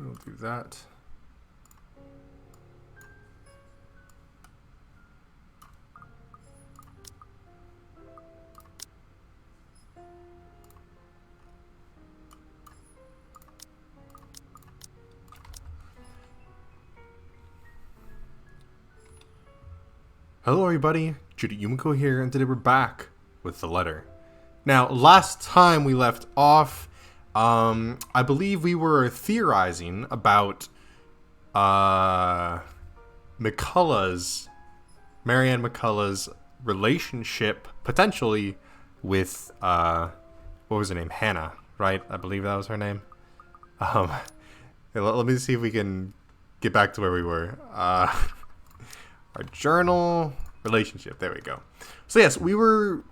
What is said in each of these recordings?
We'll do that. Hello everybody, J.Yumeko here, and today we're back with the letter. Now, last time we left off, I believe we were theorizing about Marianne McCullough's relationship, potentially, with, what was her name? Hannah, right? I believe that was her name. Let me see if we can get back to where we were. Our journal, relationship, there we go. So yes, we were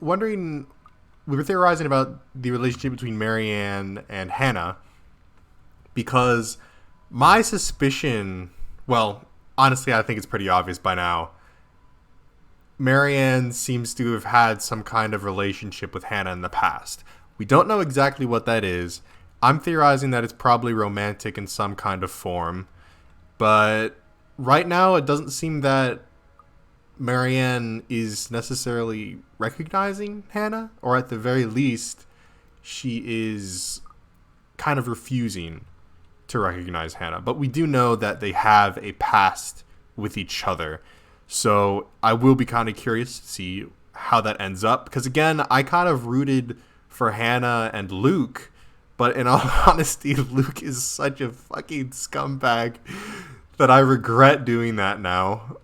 theorizing about the relationship between Marianne and Hannah, because my suspicion, well, honestly, I think it's pretty obvious by now, Marianne seems to have had some kind of relationship with Hannah in the past. We don't know exactly what that is. I'm theorizing that it's probably romantic in some kind of form, but right now it doesn't seem that Marianne is necessarily recognizing Hannah, or at the very least, she is kind of refusing to recognize Hannah. But we do know that they have a past with each other. So I will be kind of curious to see how that ends up. Because again, I kind of rooted for Hannah and Luke, but in all honesty, Luke is such a fucking scumbag that I regret doing that now.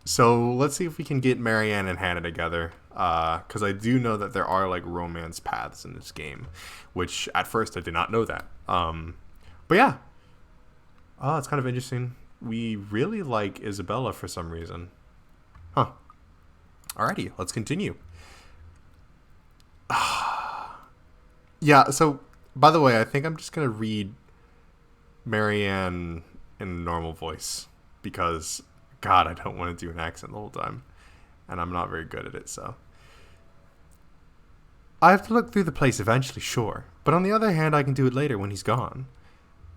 So let's see if we can get Marianne and Hannah together, because I do know that there are like romance paths in this game, which at first I did not know that. But yeah, it's kind of interesting. We really like Isabella for some reason. Huh. Alrighty, let's continue. Yeah, so by the way, I think I'm just going to read Marianne in a normal voice, because God, I don't want to do an accent the whole time. And I'm not very good at it, so. I have to look through the place eventually, sure. But on the other hand, I can do it later when he's gone.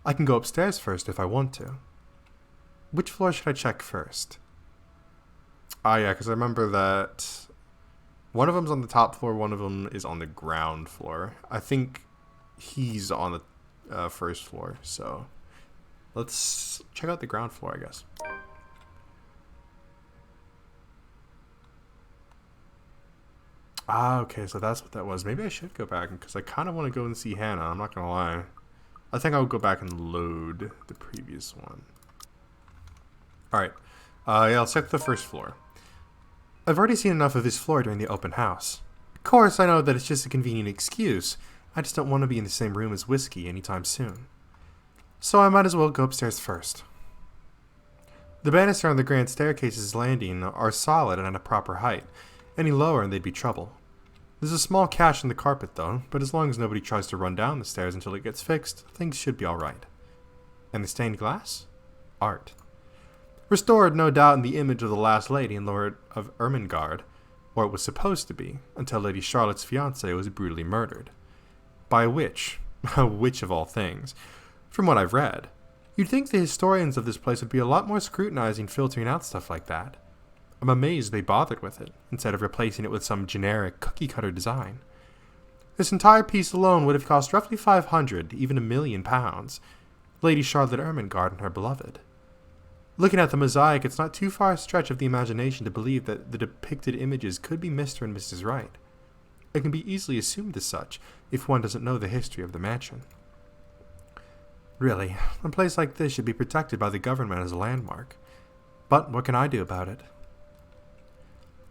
I can go upstairs first if I want to. Which floor should I check first? Yeah, because I remember that one of them's on the top floor, one of them is on the ground floor. I think he's on the first floor, so let's check out the ground floor, I guess. Okay, so that's what that was. Maybe I should go back, because I kind of want to go and see Hannah, I'm not going to lie. I think I'll go back and load the previous one. Alright, yeah, I'll check the first floor. I've already seen enough of this floor during the open house. Of course, I know that it's just a convenient excuse. I just don't want to be in the same room as Whiskey anytime soon. So I might as well go upstairs first. The banister on the grand staircase's landing are solid and at a proper height. Any lower and they'd be trouble. There's a small cache in the carpet though, but as long as nobody tries to run down the stairs until it gets fixed, things should be alright. And the stained glass? Art. Restored, no doubt, in the image of the last lady and Lord of Ermengarde, or it was supposed to be, until Lady Charlotte's fiancé was brutally murdered. By a witch. A witch of all things. From what I've read. You'd think the historians of this place would be a lot more scrutinizing filtering out stuff like that. I'm amazed they bothered with it, instead of replacing it with some generic cookie-cutter design. This entire piece alone would have cost roughly 500, even £1,000,000. Lady Charlotte Ermengarde and her beloved. Looking at the mosaic, it's not too far a stretch of the imagination to believe that the depicted images could be Mr. and Mrs. Wright. It can be easily assumed as such, if one doesn't know the history of the mansion. Really, a place like this should be protected by the government as a landmark. But what can I do about it?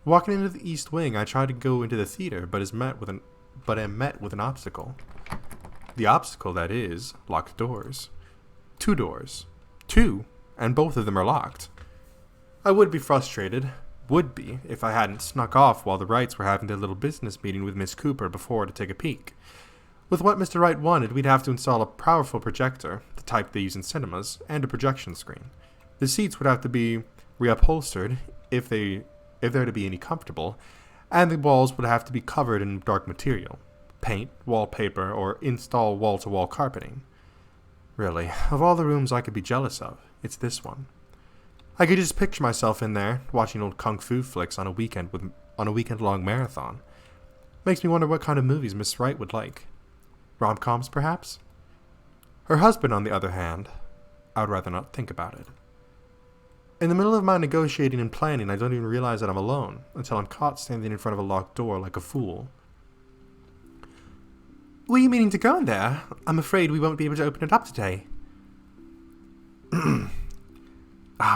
Walking into the east wing, I try to go into the theater, but am met with an obstacle. The obstacle, that is, locked doors. 2 doors. 2, and both of them are locked. I would be frustrated, if I hadn't snuck off while the Wrights were having their little business meeting with Miss Cooper before to take a peek. With what Mr. Wright wanted, we'd have to install a powerful projector, the type they use in cinemas, and a projection screen. The seats would have to be reupholstered if they're to be any comfortable, and the walls would have to be covered in dark material, paint, wallpaper, or install wall-to-wall carpeting. Really, of all the rooms I could be jealous of, it's this one. I could just picture myself in there, watching old kung fu flicks on a weekend-long marathon. Makes me wonder what kind of movies Miss Wright would like. Rom-coms, perhaps? Her husband, on the other hand, I would rather not think about it. In the middle of my negotiating and planning, I don't even realize that I'm alone, until I'm caught standing in front of a locked door like a fool. Were you meaning to go in there? I'm afraid we won't be able to open it up today.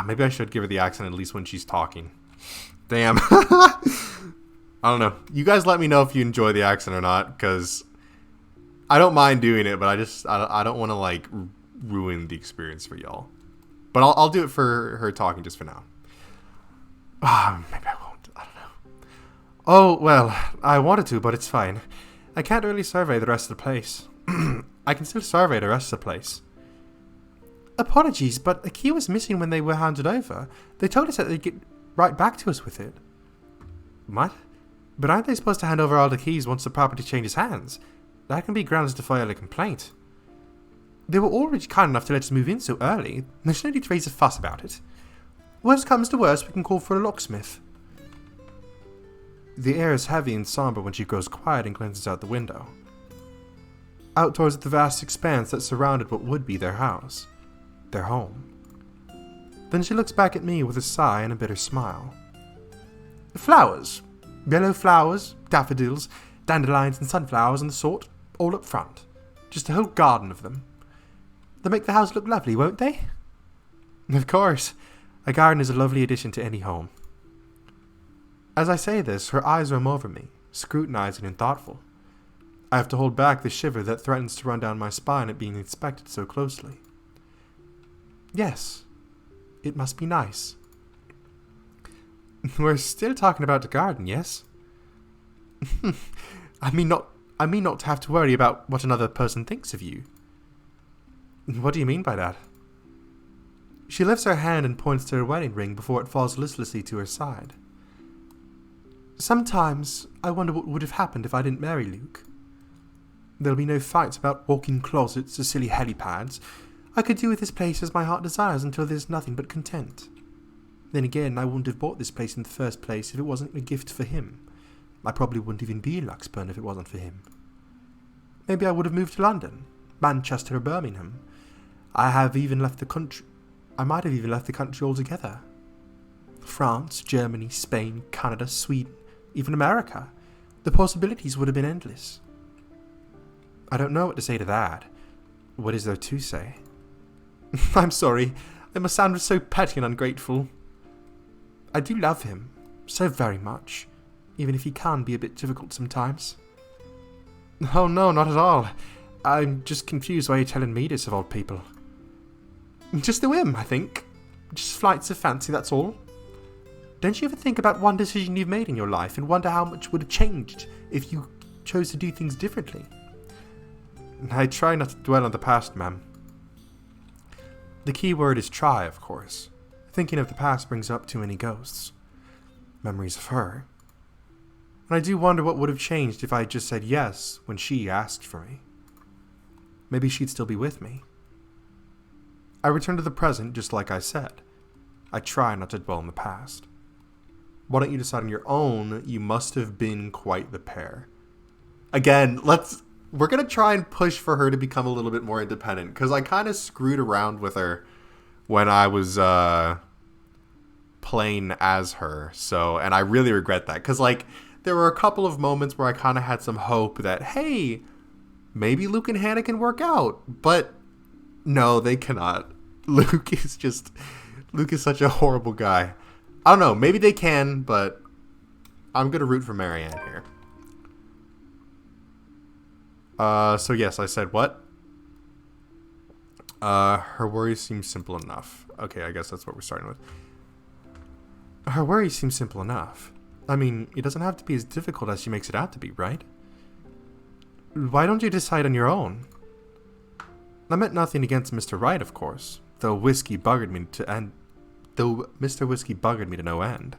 Maybe I should give her the accent at least when she's talking. Damn. I don't know. You guys let me know if you enjoy the accent or not, because I don't mind doing it, but I don't want to, like, ruin the experience for y'all. But I'll do it for her talking just for now. Maybe I won't. I don't know. Oh, well, I wanted to, but it's fine. I can't really survey the rest of the place. I can still survey the rest of the place. Apologies, but the key was missing when they were handed over. They told us that they'd get right back to us with it. What? But aren't they supposed to hand over all the keys once the property changes hands? That can be grounds to file a complaint. They were already kind enough to let us move in so early. There's no need to raise a fuss about it. Worst comes to worst, we can call for a locksmith. The air is heavy and somber when she grows quiet and glances out the window. Out towards the vast expanse that surrounded what would be their house. Their home. Then she looks back at me with a sigh and a bitter smile. Flowers. Yellow flowers, daffodils, dandelions and sunflowers and the sort, all up front. Just a whole garden of them. They'll make the house look lovely, won't they? Of course. A garden is a lovely addition to any home. As I say this, her eyes roam over me, scrutinizing and thoughtful. I have to hold back the shiver that threatens to run down my spine at being inspected so closely. Yes, it must be nice. We're still talking about the garden, yes? I mean not to have to worry about what another person thinks of you. What do you mean by that? She lifts her hand and points to her wedding ring before it falls listlessly to her side. Sometimes I wonder what would have happened if I didn't marry Luke. There'll be no fights about walk-in closets or silly helipads. I could do with this place as my heart desires until there's nothing but content. Then again, I wouldn't have bought this place in the first place if it wasn't a gift for him. I probably wouldn't even be in Luxburn if it wasn't for him. Maybe I would have moved to London, Manchester or Birmingham. I might have even left the country altogether. France, Germany, Spain, Canada, Sweden, even America. The possibilities would have been endless. I don't know what to say to that. What is there to say? I'm sorry. I must sound so petty and ungrateful. I do love him. So very much. Even if he can be a bit difficult sometimes. Oh no, not at all. I'm just confused why you're telling me this of all people. Just a whim, I think. Just flights of fancy, that's all. Don't you ever think about one decision you've made in your life and wonder how much would have changed if you chose to do things differently? I try not to dwell on the past, ma'am. The key word is try, of course. Thinking of the past brings up too many ghosts. Memories of her. And I do wonder what would have changed if I had just said yes when she asked for me. Maybe she'd still be with me. I return to the present just like I said. I try not to dwell in the past. Why don't you decide on your own? You must have been quite the pair. Again, we're going to try and push for her to become a little bit more independent, because I kind of screwed around with her when I was playing as her. And I really regret that, because there were a couple of moments where I kind of had some hope that, hey, maybe Luke and Hannah can work out. But no, they cannot. Luke is such a horrible guy. I don't know, maybe they can, but I'm going to root for Marianne here. So yes, I said what? Her worries seem simple enough. Okay, I guess that's what we're starting with. Her worries seem simple enough. I mean, it doesn't have to be as difficult as she makes it out to be, right? Why don't you decide on your own? I meant nothing against Mr. Wright, of course, though Mr. Whiskey buggered me to no end.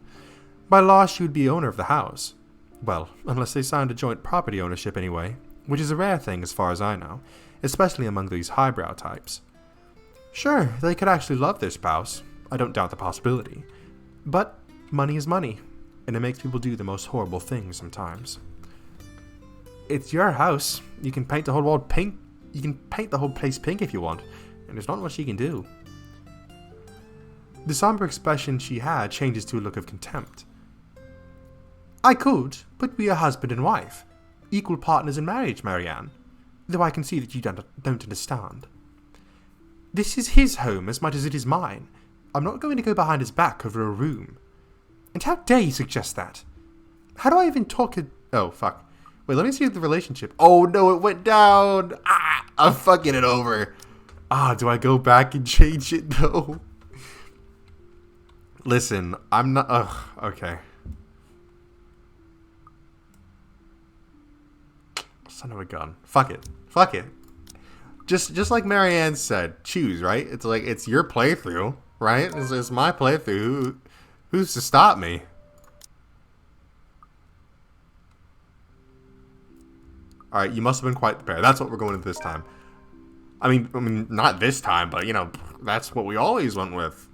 By law, she would be owner of the house. Well, unless they signed a joint property ownership anyway, which is a rare thing as far as I know, especially among these highbrow types. Sure, they could actually love their spouse. I don't doubt the possibility. But money is money, and it makes people do the most horrible things sometimes. It's your house. You can paint the whole wall pink. You can paint the whole place pink if you want, and there's not much you can do. The somber expression she had changes to a look of contempt. I could, but we are husband and wife. Equal partners in marriage, Marianne. Though I can see that you don't understand. This is his home as much as it is mine. I'm not going to go behind his back over a room. And how dare you suggest that? How do I even talk it? Oh, fuck. Wait, let me see the relationship. Oh, no, it went down. I'm fucking it over. Do I go back and change it? No. Listen, I'm not... Ugh, okay. Son of a gun. Fuck it. Fuck it. Just like Marianne said, choose, right? It's like, it's your playthrough, right? It's my playthrough. Who's to stop me? Alright, you must have been quite prepared. That's what we're going with this time. I mean, not this time, but, you know, that's what we always went with.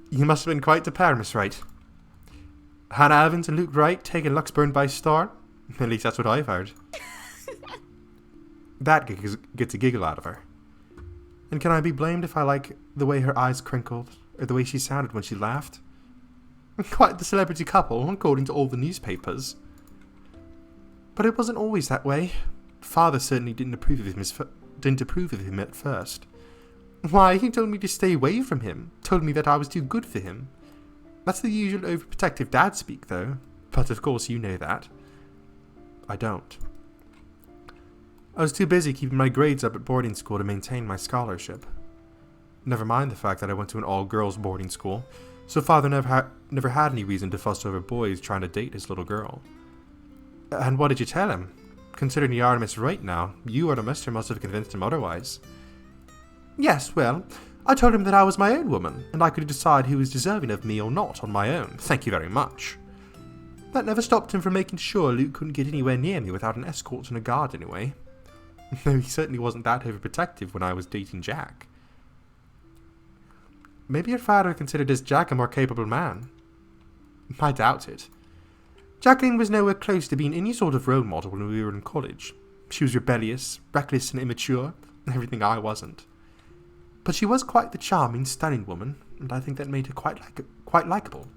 You must have been quite prepared, Miss Wright. Hannah Evans and Luke Wright taking Luxburn by storm? At least that's what I've heard. That gets a giggle out of her. And can I be blamed if I like the way her eyes crinkled, or the way she sounded when she laughed? Quite the celebrity couple, according to all the newspapers. But it wasn't always that way. Father certainly didn't approve of him at first. Why, he told me to stay away from him, told me that I was too good for him. That's the usual overprotective dad speak, though. But of course you know that. I don't. I was too busy keeping my grades up at boarding school to maintain my scholarship. Never mind the fact that I went to an all-girls boarding school, so Father never had any reason to fuss over boys trying to date his little girl. And what did you tell him? Considering you are Miss Wright now, you or the mister must have convinced him otherwise. Yes, well, I told him that I was my own woman, and I could decide who was deserving of me or not on my own, thank you very much. That never stopped him from making sure Luke couldn't get anywhere near me without an escort and a guard anyway. Though he certainly wasn't that overprotective when I was dating Jack. Maybe your father considered his Jack a more capable man. I doubt it. Jacqueline was nowhere close to being any sort of role model when we were in college. She was rebellious, reckless and immature, everything I wasn't. But she was quite the charming, stunning woman, and I think that made her quite likable.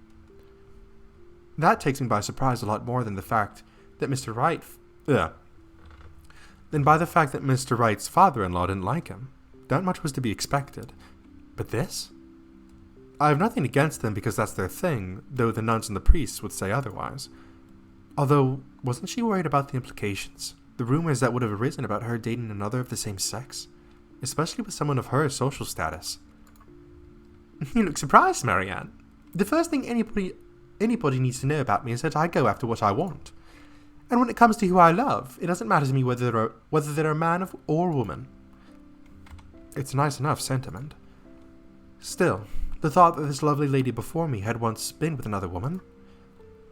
That takes me by surprise a lot more than the fact that Mr. Wright's father-in-law didn't like him. That much was to be expected. But this? I have nothing against them because that's their thing, though the nuns and the priests would say otherwise. Although, wasn't she worried about the implications? The rumors that would have arisen about her dating another of the same sex? Especially with someone of her social status. You look surprised, Marianne. The first thing anybody needs to know about me is that I go after what I want. And when it comes to who I love, it doesn't matter to me whether they're a man or a woman. It's a nice enough sentiment. Still, the thought that this lovely lady before me had once been with another woman.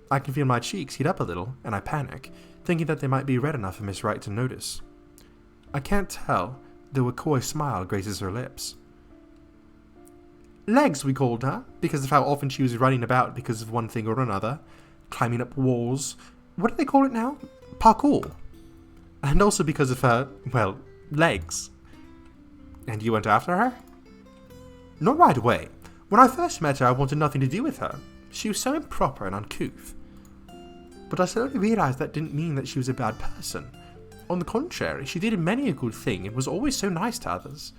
I can feel my cheeks heat up a little, and I panic, thinking that they might be red enough for Miss Wright to notice. I can't tell, though a coy smile graces her lips. Legs, we called her, because of how often she was running about because of one thing or another, climbing up walls. What do they call it now? Parkour. And also because of her, well, legs. And you went after her? Not right away. When I first met her, I wanted nothing to do with her. She was so improper and uncouth. But I slowly realized that didn't mean that she was a bad person. On the contrary, she did many a good thing and was always so nice to others.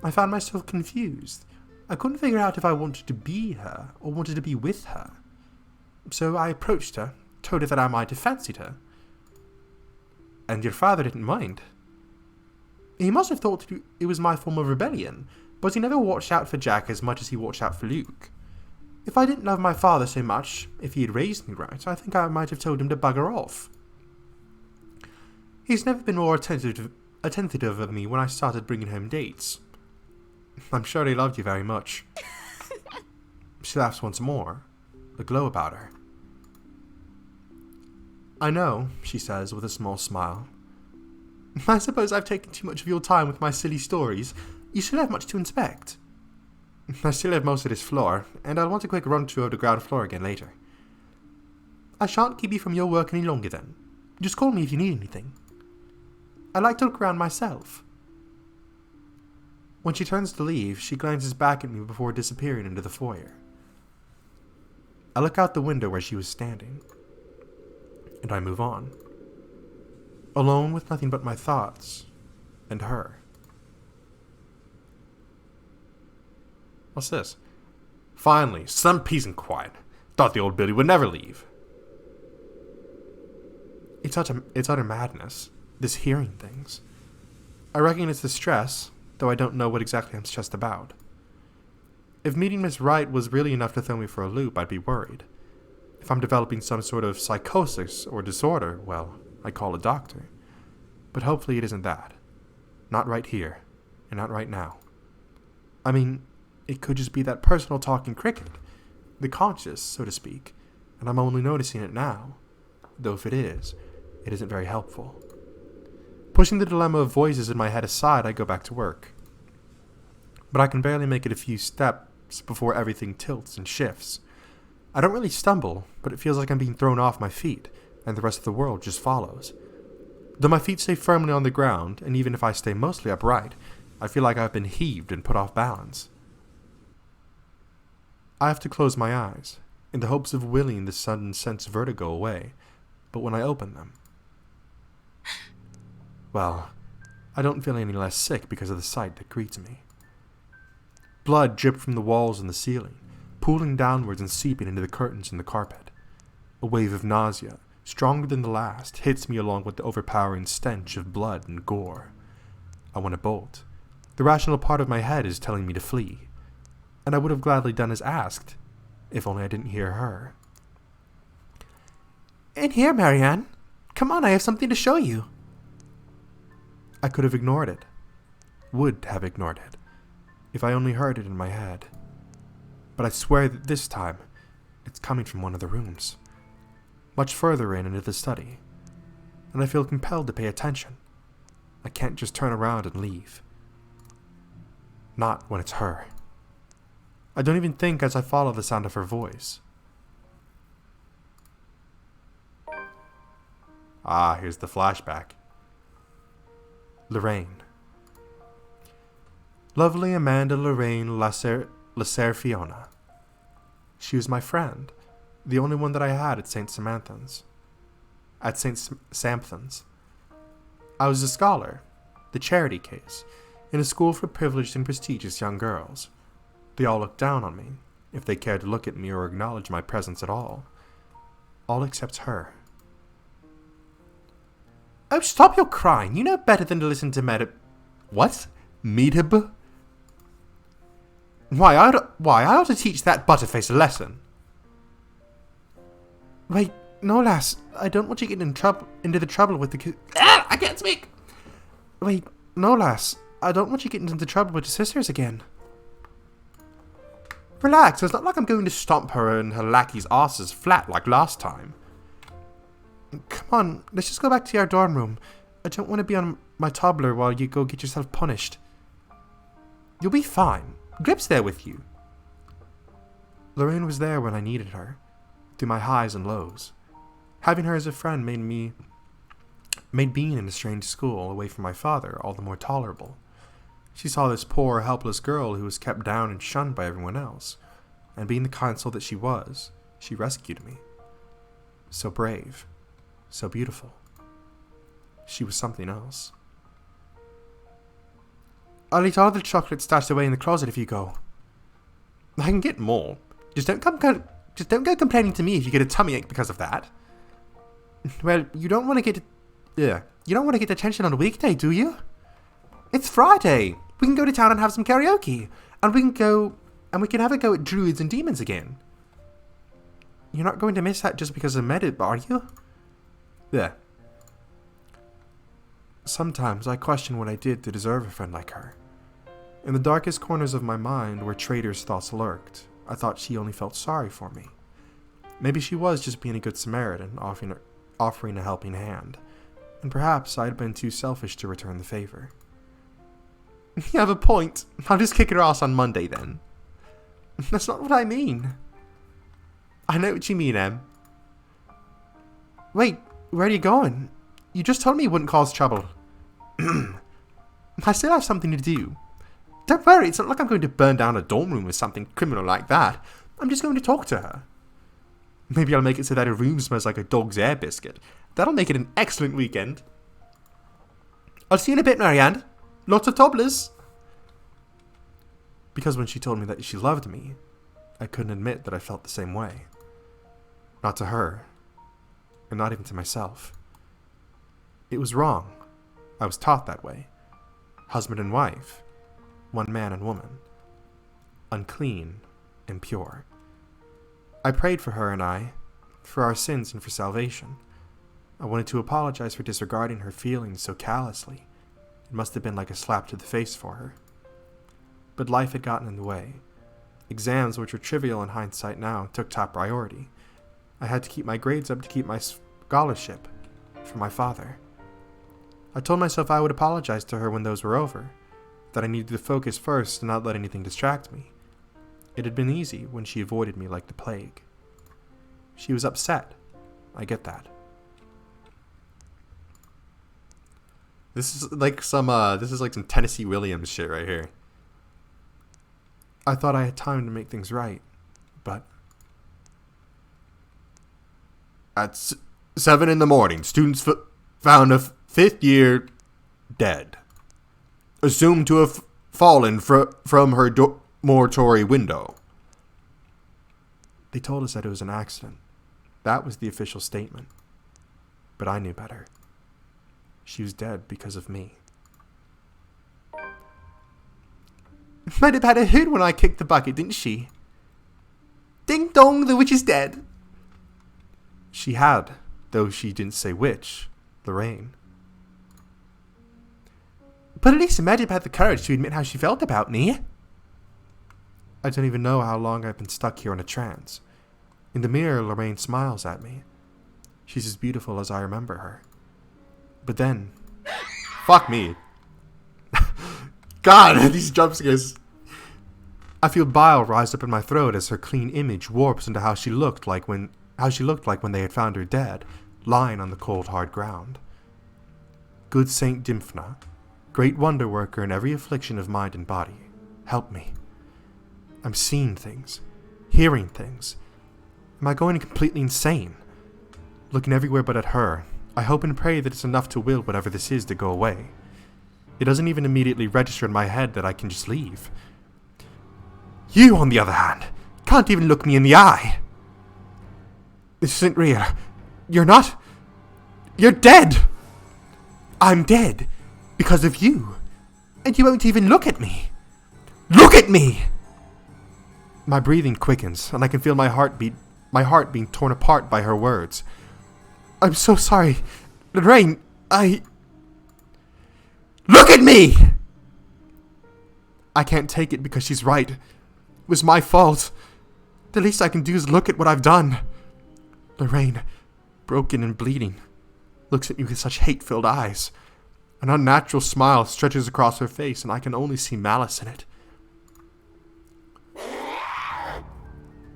I found myself confused. I couldn't figure out if I wanted to be her or wanted to be with her. So I approached her, told her that I might have fancied her. And your father didn't mind. He must have thought it was my form of rebellion, but he never watched out for Jack as much as he watched out for Luke. If I didn't love my father so much, if he had raised me right, I think I might have told him to bugger off. He's never been more attentive of me when I started bringing home dates. I'm sure he loved you very much. She laughs once more, a glow about her. I know, she says with a small smile. I suppose I've taken too much of your time with my silly stories, You should have much to inspect. I still have most of this floor, and I'll want a quick run-through of the ground floor again later. I shan't keep you from your work any longer then. Just call me if you need anything. I'd like to look around myself. When she turns to leave, she glances back at me before disappearing into the foyer. I look out the window where she was standing, and I move on, alone with nothing but my thoughts and her. What's this? Finally, some peace and quiet. Thought the old Billy would never leave. It's utter madness, this hearing things. I reckon it's the stress, though I don't know what exactly I'm stressed about. If meeting Miss Wright was really enough to throw me for a loop, I'd be worried. If I'm developing some sort of psychosis or disorder, well, I'd call a doctor. But hopefully it isn't that. Not right here, and not right now. I mean, it could just be that personal talking cricket, the conscious, so to speak, and I'm only noticing it now. Though if it is, it isn't very helpful. Pushing the dilemma of voices in my head aside, I go back to work. But I can barely make it a few steps before everything tilts and shifts. I don't really stumble, but it feels like I'm being thrown off my feet, and the rest of the world just follows. Though my feet stay firmly on the ground, and even if I stay mostly upright, I feel like I've been heaved and put off balance. I have to close my eyes, in the hopes of willing the sudden sense of vertigo away, but when I open them, well, I don't feel any less sick because of the sight that greets me. Blood dripped from the walls and the ceiling, pooling downwards and seeping into the curtains and the carpet. A wave of nausea, stronger than the last, hits me along with the overpowering stench of blood and gore. I want to bolt. The rational part of my head is telling me to flee, and I would have gladly done as asked, if only I didn't hear her. In here, Marianne. Come on, I have something to show you. I could have ignored it. Would have ignored it, if I only heard it in my head. But I swear that this time, it's coming from one of the rooms, much further in into the study, and I feel compelled to pay attention. I can't just turn around and leave. Not when it's her. I don't even think as I follow the sound of her voice. Ah, here's the flashback. Lorraine. Lovely Amanda Lorraine Lacerfiona. She was my friend, the only one that I had at St. Samanthan's. At St. Sampson's. I was a scholar, the charity case, in a school for privileged and prestigious young girls. They all looked down on me, if they cared to look at me or acknowledge my presence at all. All except her. Oh, stop your crying. You know better than to listen to What? Medib? Why, I ought to teach that butterface a lesson. Wait, no, lass. I don't want you to get into the trouble with the I can't speak! Wait, no, lass. I don't want you getting into trouble with the sisters again. Relax, it's not like I'm going to stomp her and her lackeys' asses flat like last time. Come on, let's just go back to our dorm room. I don't want to be on my toddler while you go get yourself punished. You'll be fine. Grip's there with you. Lorraine was there when I needed her, through my highs and lows. Having her as a friend made being in a strange school away from my father all the more tolerable. She saw this poor, helpless girl who was kept down and shunned by everyone else, and being the kind soul that she was, she rescued me. So brave, so beautiful. She was something else. I'll eat all the chocolate stashed away in the closet if you go. I can get more. Just don't go complaining to me if you get a tummy ache because of that. Well, you don't want to get attention on a weekday, do you? It's Friday. We can go to town and have some karaoke, and we can have a go at druids and demons again. You're not going to miss that just because of Medib, are you? Yeah. Sometimes I question what I did to deserve a friend like her. In the darkest corners of my mind where traitor's thoughts lurked, I thought she only felt sorry for me. Maybe she was just being a good Samaritan, offering a helping hand, and perhaps I had been too selfish to return the favor. You have a point. I'll just kick her ass on Monday then. That's not what I mean. I know what you mean, Em. Wait, where are you going? You just told me you wouldn't cause trouble. I still have something to do. Don't worry, it's not like I'm going to burn down a dorm room or something criminal like that. I'm just going to talk to her. Maybe I'll make it so that her room smells like a dog's air biscuit. That'll make it an excellent weekend. I'll see you in a bit, Marianne. Lots of toddlers. Because when she told me that she loved me, I couldn't admit that I felt the same way. Not to her, and not even to myself. It was wrong. I was taught that way. Husband and wife, one man and woman, unclean and pure. I prayed for her and I, for our sins and for salvation. I wanted to apologize for disregarding her feelings so callously. It must have been like a slap to the face for her. But life had gotten in the way. Exams, which are trivial in hindsight now, took top priority. I had to keep my grades up to keep my scholarship for my father. I told myself I would apologize to her when those were over, that I needed to focus first and not let anything distract me. It had been easy when she avoided me like the plague. She was upset. I get that. This is like some Tennessee Williams shit right here. I thought I had time to make things right, but at 7 in the morning, students found a fifth year dead, assumed to have fallen from her dormitory window. They told us that it was an accident. That was the official statement. But I knew better. She was dead because of me. Might have had a hood when I kicked the bucket, didn't she? Ding dong, the witch is dead. She had, though she didn't say which, Lorraine. But at least Imagine had the courage to admit how she felt about me. I don't even know how long I've been stuck here in a trance. In the mirror, Lorraine smiles at me. She's as beautiful as I remember her. But then... Fuck me. God, these jump scares. I feel bile rise up in my throat as her clean image warps into how she looked like when they had found her dead, lying on the cold hard ground. Good Saint Dymphna, great wonder worker in every affliction of mind and body, help me. I'm seeing things, hearing things. Am I going completely insane? Looking everywhere but at her, I hope and pray that it's enough to will whatever this is to go away. It doesn't even immediately register in my head that I can just leave. You, on the other hand, can't even look me in the eye. This isn't real. You're not. You're dead. I'm dead because of you. And you won't even look at me. Look at me! My breathing quickens, and I can feel my heart being torn apart by her words. I'm so sorry. Lorraine, Look at me! I can't take it because she's right. It was my fault. The least I can do is look at what I've done. Lorraine, broken and bleeding, looks at me with such hate-filled eyes. An unnatural smile stretches across her face, and I can only see malice in it.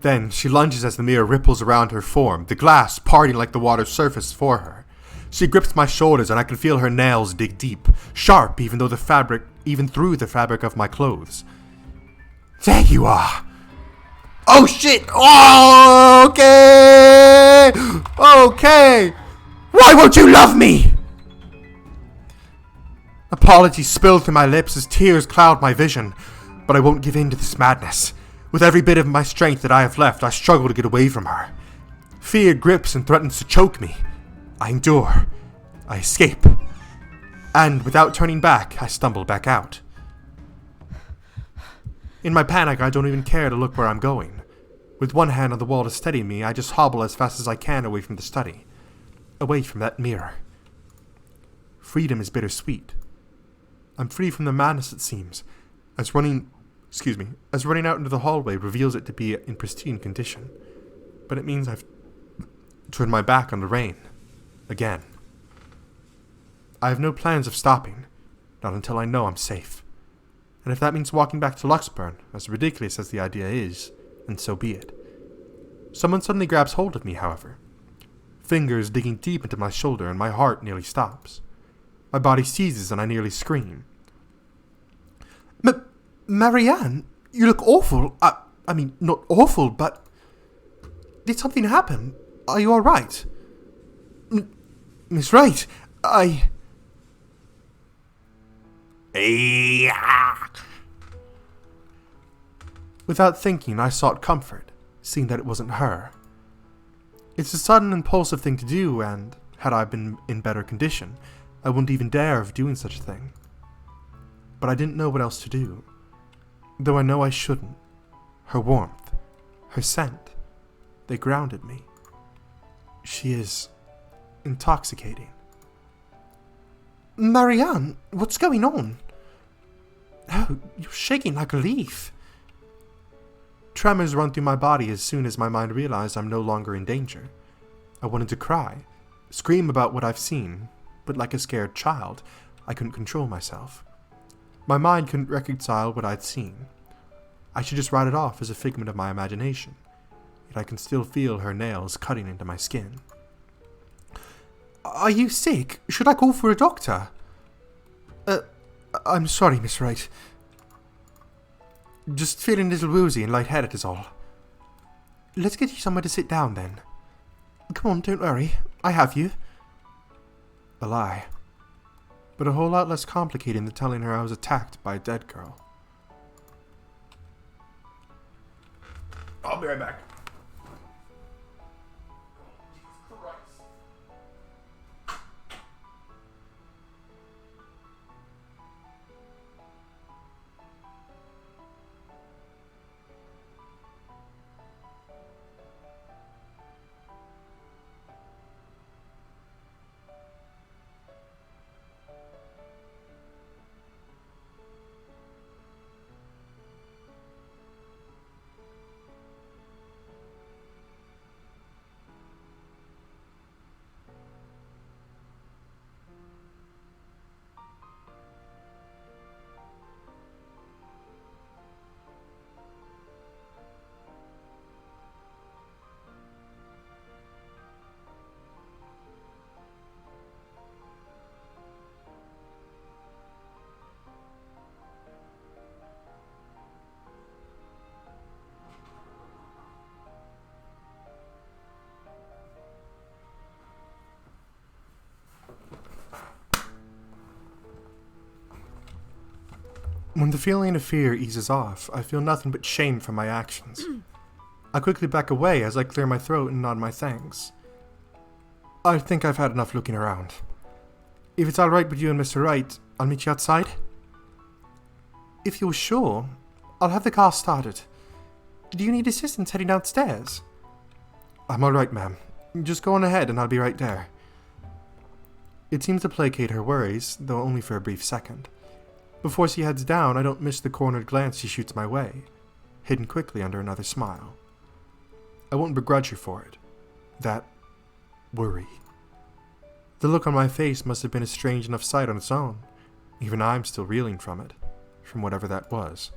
Then she lunges as the mirror ripples around her form, the glass parting like the water's surface for her. She grips my shoulders, and I can feel her nails dig deep, sharp even through the fabric of my clothes. There you are! Oh shit! Oh, okay! Okay! Why won't you love me? Apologies spill through my lips as tears cloud my vision, but I won't give in to this madness. With every bit of my strength that I have left, I struggle to get away from her. Fear grips and threatens to choke me. I endure. I escape. And without turning back, I stumble back out. In my panic, I don't even care to look where I'm going. With one hand on the wall to steady me, I just hobble as fast as I can away from the study. Away from that mirror. Freedom is bittersweet. I'm free from the madness it seems, as running out into the hallway reveals it to be in pristine condition. But it means I've turned my back on Lorraine. Again. I have no plans of stopping, not until I know I'm safe. And if that means walking back to Luxburn, as ridiculous as the idea is, then so be it. Someone suddenly grabs hold of me, however. Fingers digging deep into my shoulder, and my heart nearly stops. My body seizes and I nearly scream. Marianne, you look awful. I mean, not awful, but... Did something happen? Are you alright? Miss Wright, Without thinking, I sought comfort, seeing that it wasn't her. It's a sudden, impulsive thing to do, and, had I been in better condition, I wouldn't even dare of doing such a thing. But I didn't know what else to do. Though I know I shouldn't. Her warmth, her scent, they grounded me. She is intoxicating. Marianne, what's going on? Oh, you're shaking like a leaf. Tremors run through my body as soon as my mind realized I'm no longer in danger. I wanted to cry, scream about what I've seen, but like a scared child, I couldn't control myself. My mind couldn't reconcile what I'd seen. I should just write it off as a figment of my imagination, yet I can still feel her nails cutting into my skin. Are you sick? Should I call for a doctor? I'm sorry, Miss Wright. Just feeling a little woozy and lightheaded is all. Let's get you somewhere to sit down then. Come on, don't worry. I have you. A lie. But a whole lot less complicated than telling her I was attacked by a dead girl. I'll be right back. When the feeling of fear eases off, I feel nothing but shame for my actions. I quickly back away as I clear my throat and nod my thanks. I think I've had enough looking around. If it's alright with you and Mr. Wright, I'll meet you outside. If you're sure, I'll have the car started. Do you need assistance heading downstairs? I'm alright, ma'am. Just go on ahead and I'll be right there. It seems to placate her worries, though only for a brief second. Before she heads down, I don't miss the cornered glance she shoots my way, hidden quickly under another smile. I won't begrudge her for it. That worry. The look on my face must have been a strange enough sight on its own. Even I'm still reeling from it, from whatever that was.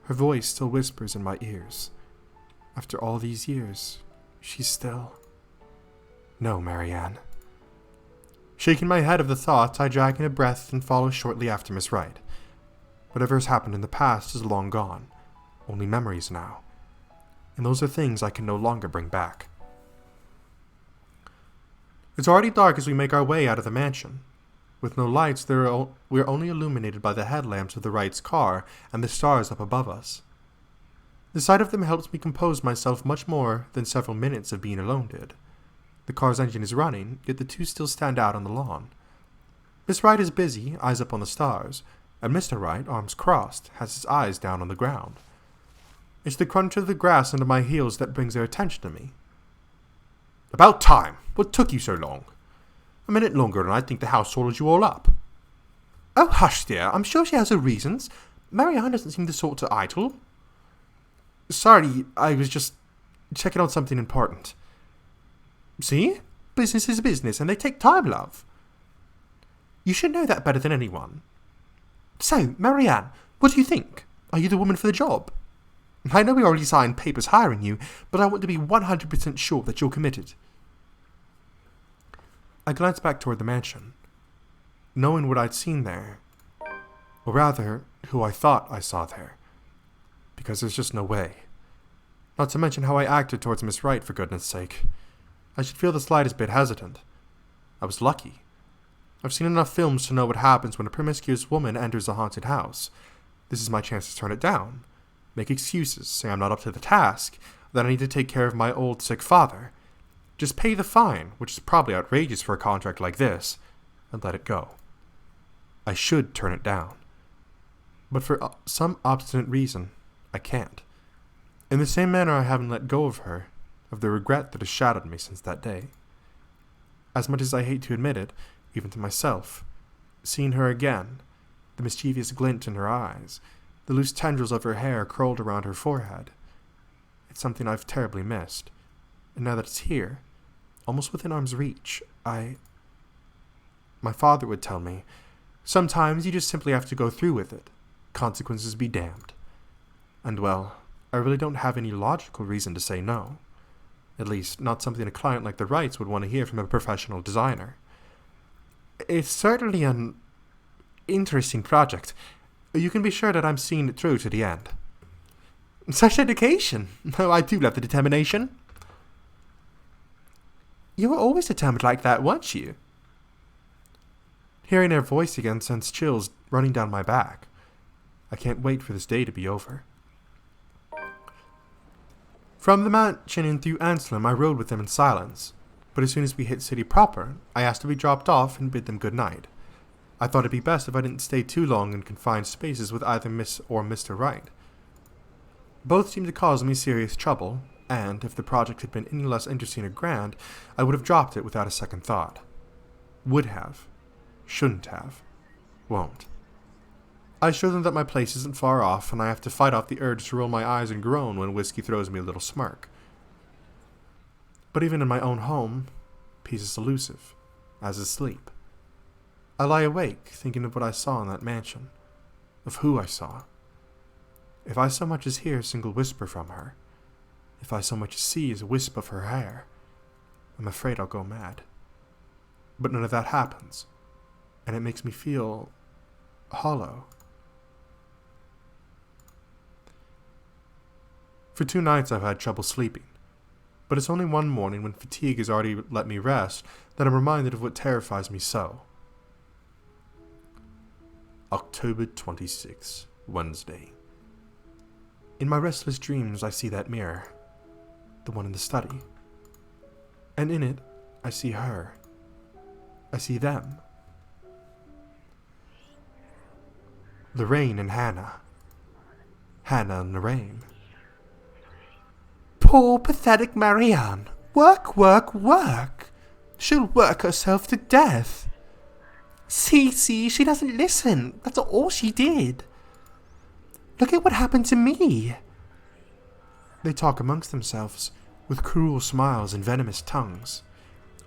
Her voice still whispers in my ears. After all these years, she's still... No, Marianne. Shaking my head of the thought, I drag in a breath and follow shortly after Miss Wright. Whatever has happened in the past is long gone. Only memories now. And those are things I can no longer bring back. It's already dark as we make our way out of the mansion. With no lights, we're only illuminated by the headlamps of the Wright's car and the stars up above us. The sight of them helps me compose myself much more than several minutes of being alone did. The car's engine is running, yet the two still stand out on the lawn. Miss Wright is busy, eyes up on the stars, and Mr. Wright, arms crossed, has his eyes down on the ground. It's the crunch of the grass under my heels that brings their attention to me. About time! What took you so long? A minute longer and I'd think the house swallowed you all up. Oh, hush, dear. I'm sure she has her reasons. Marianne doesn't seem the sort to idle. Sorry, I was just checking on something important. See? Business is business, and they take time, love. You should know that better than anyone. So, Marianne, What do you think? Are you the woman for the job? I know we already signed papers hiring you, but I want to be 100% sure that you're committed. I glanced back toward the mansion, knowing what I'd seen there, or rather, who I thought I saw there, because there's just no way. Not to mention how I acted towards Miss Wright, for goodness sake. I should feel the slightest bit hesitant. I was lucky. I've seen enough films to know what happens when a promiscuous woman enters a haunted house. This is my chance to turn it down. Make excuses, say I'm not up to the task, that I need to take care of my old sick father. Just pay the fine, which is probably outrageous for a contract like this, and let it go. I should turn it down. But for some obstinate reason, I can't. In the same manner I haven't let go of her, of the regret that has shadowed me since that day. As much as I hate to admit it, even to myself, seeing her again, the mischievous glint in her eyes, the loose tendrils of her hair curled around her forehead, it's something I've terribly missed. And now that it's here, almost within arm's reach, My father would tell me, sometimes you just simply have to go through with it. Consequences be damned. And well, I really don't have any logical reason to say no. At least, not something a client like the Wrights would want to hear from a professional designer. It's certainly an interesting project. You can be sure that I'm seeing it through to the end. Such dedication! Oh, I do love the determination. You were always determined like that, weren't you? Hearing her voice again sends chills running down my back. I can't wait for this day to be over. From the mansion and through Anselm, I rode with them in silence, but as soon as we hit city proper, I asked to be dropped off and bid them good night. I thought it'd be best if I didn't stay too long in confined spaces with either Miss or Mr. Wright. Both seemed to cause me serious trouble, and if the project had been any less interesting or grand, I would have dropped it without a second thought. Would have. Shouldn't have. Won't. I show them that my place isn't far off, and I have to fight off the urge to roll my eyes and groan when whiskey throws me a little smirk. But even in my own home, peace is elusive, as is sleep. I lie awake, thinking of what I saw in that mansion, of who I saw. If I so much as hear a single whisper from her, if I so much as see a wisp of her hair, I'm afraid I'll go mad. But none of that happens, and it makes me feel hollow. For 2 nights I've had trouble sleeping, but it's only one morning when fatigue has already let me rest that I'm reminded of what terrifies me so. October 26, Wednesday. In my restless dreams I see that mirror, the one in the study, and in it I see her. I see them. Lorraine and Hannah. Hannah and Lorraine. Poor, pathetic Marianne. Work, work, work. She'll work herself to death. See, she doesn't listen. That's all she did. Look at what happened to me. They talk amongst themselves, with cruel smiles and venomous tongues.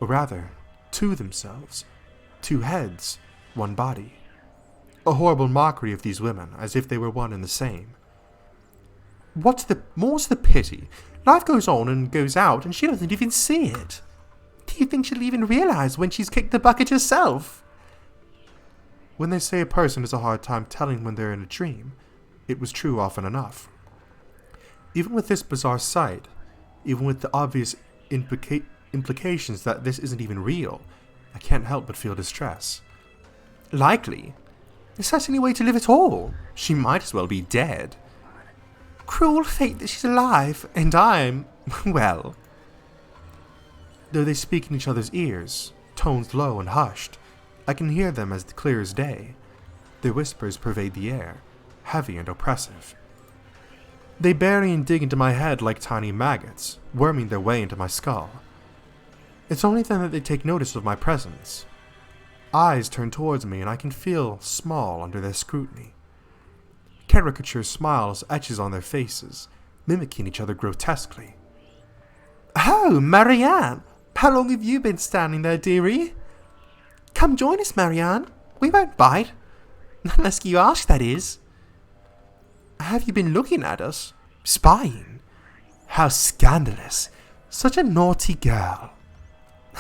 Or rather, to themselves. 2 heads, 1 body. A horrible mockery of these women, as if they were one and the same. More's the pity? Life goes on and goes out, and she doesn't even see it. Do you think she'll even realize when she's kicked the bucket herself? When they say a person has a hard time telling when they're in a dream, it was true often enough. Even with this bizarre sight, even with the obvious implications that this isn't even real, I can't help but feel distress. Likely. Is that any way to live at all? She might as well be dead. Cruel fate that she's alive, and I'm, well. Though they speak in each other's ears, tones low and hushed, I can hear them as clear as day. Their whispers pervade the air, heavy and oppressive. They bury and dig into my head like tiny maggots, worming their way into my skull. It's only then that they take notice of my presence. Eyes turn towards me, and I can feel small under their scrutiny. Caricature smiles etches on their faces, mimicking each other grotesquely. Oh, Marianne! How long have you been standing there, dearie? Come join us, Marianne. We won't bite. Unless you ask, that is. Have you been looking at us? Spying? How scandalous. Such a naughty girl.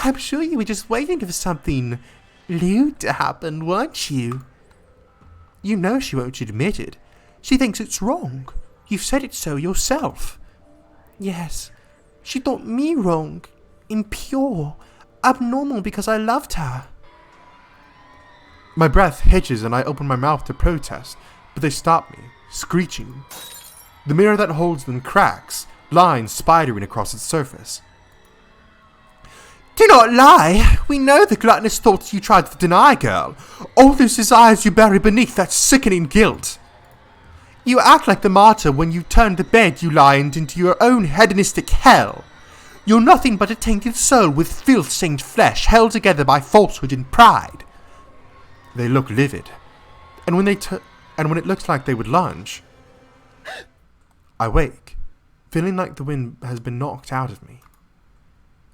I'm sure you were just waiting for something lewd to happen, weren't you? You know she won't admit it. She thinks it's wrong. You've said it so yourself. Yes, she thought me wrong, impure, abnormal because I loved her. My breath hitches and I open my mouth to protest, but they stop me, screeching. The mirror that holds them cracks, lines spidering across its surface. Do not lie! We know the gluttonous thoughts you tried to deny, girl. All those desires you bury beneath that sickening guilt. You act like the martyr when you turn the bed you lie in into your own hedonistic hell. You're nothing but a tainted soul with filth-stained flesh held together by falsehood and pride. They look livid, and when it looks like they would lunge, I wake, feeling like the wind has been knocked out of me.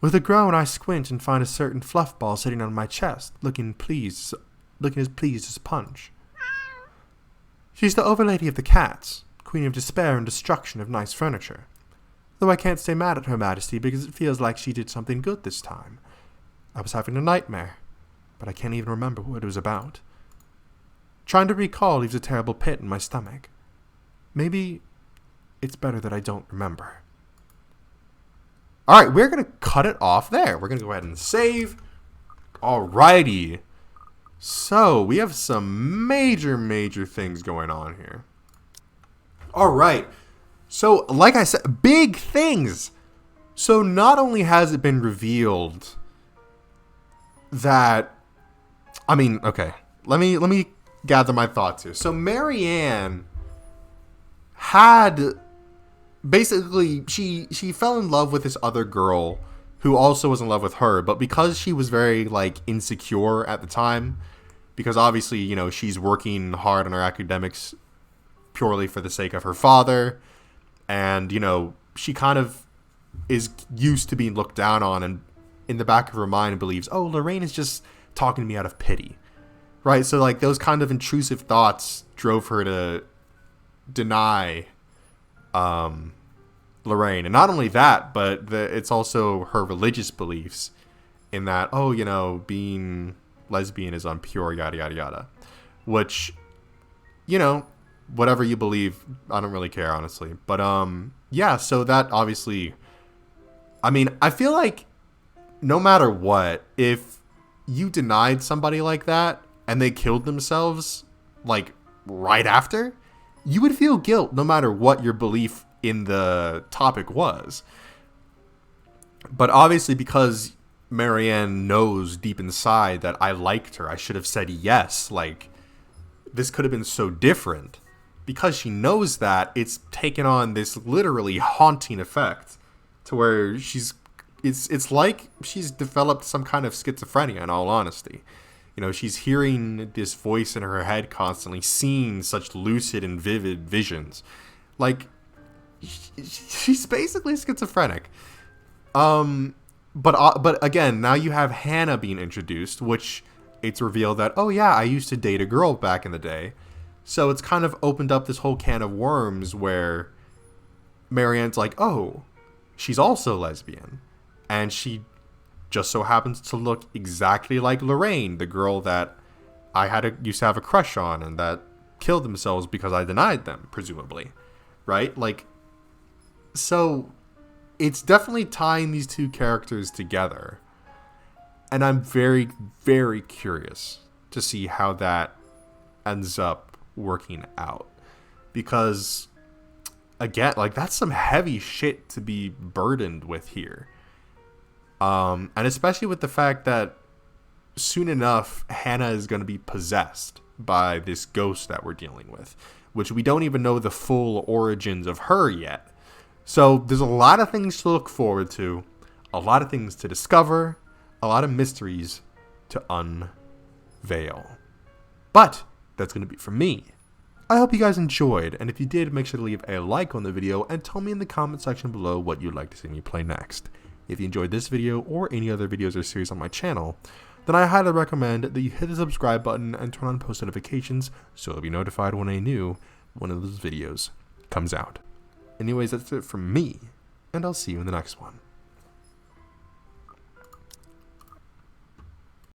With a groan, I squint and find a certain fluff ball sitting on my chest, looking as pleased as Punch. She's the overlady of the cats, queen of despair and destruction of nice furniture. Though I can't stay mad at Her Majesty because it feels like she did something good this time. I was having a nightmare, but I can't even remember what it was about. Trying to recall leaves a terrible pit in my stomach. Maybe it's better that I don't remember. Alright, we're going to cut it off there. We're going to go ahead and save. Alrighty. So, we have some major things going on here. Alright. So, like I said, big things. So, not only has it been revealed that... I mean, okay. Let me gather my thoughts here. So, Marianne had... Basically, she fell in love with this other girl who also was in love with her, but because she was very, like, insecure at the time, because obviously, you know, she's working hard on her academics purely for the sake of her father, and, you know, she kind of is used to being looked down on, and in the back of her mind believes, oh, Lorraine is just talking to me out of pity, right? So, like, those kind of intrusive thoughts drove her to deny Lorraine. And not only that, but it's also her religious beliefs in that, oh, you know, being lesbian is unpure, yada, yada, yada. Which, you know, whatever you believe, I don't really care, honestly. But, yeah, so that obviously, I mean, I feel like no matter what, if you denied somebody like that and they killed themselves, like, right after, you would feel guilt no matter what your belief in the topic was. But obviously, because Marianne knows deep inside that I liked her, I should have said yes. Like, this could have been so different. Because she knows that, it's taken on this literally haunting effect to where it's like she's developed some kind of schizophrenia, in all honesty. You know, she's hearing this voice in her head constantly, seeing such lucid and vivid visions. Like, she's basically schizophrenic. But again, now you have Hannah being introduced, which it's revealed that, oh yeah, I used to date a girl back in the day. So it's kind of opened up this whole can of worms where Marianne's like, oh, she's also lesbian. And she just so happens to look exactly like Lorraine, the girl that I used to have a crush on and that killed themselves because I denied them, presumably. Right? Like, so it's definitely tying these two characters together. And I'm very, very curious to see how that ends up working out. Because, again, like, that's some heavy shit to be burdened with here. And especially with the fact that soon enough, Hannah is going to be possessed by this ghost that we're dealing with, which we don't even know the full origins of her yet. So there's a lot of things to look forward to, a lot of things to discover, a lot of mysteries to unveil. But that's going to be from me. I hope you guys enjoyed, and if you did, make sure to leave a like on the video and tell me in the comment section below what you'd like to see me play next. If you enjoyed this video or any other videos or series on my channel, then I highly recommend that you hit the subscribe button and turn on post notifications so you'll be notified when a new one of those videos comes out. Anyways, that's it from me, and I'll see you in the next one.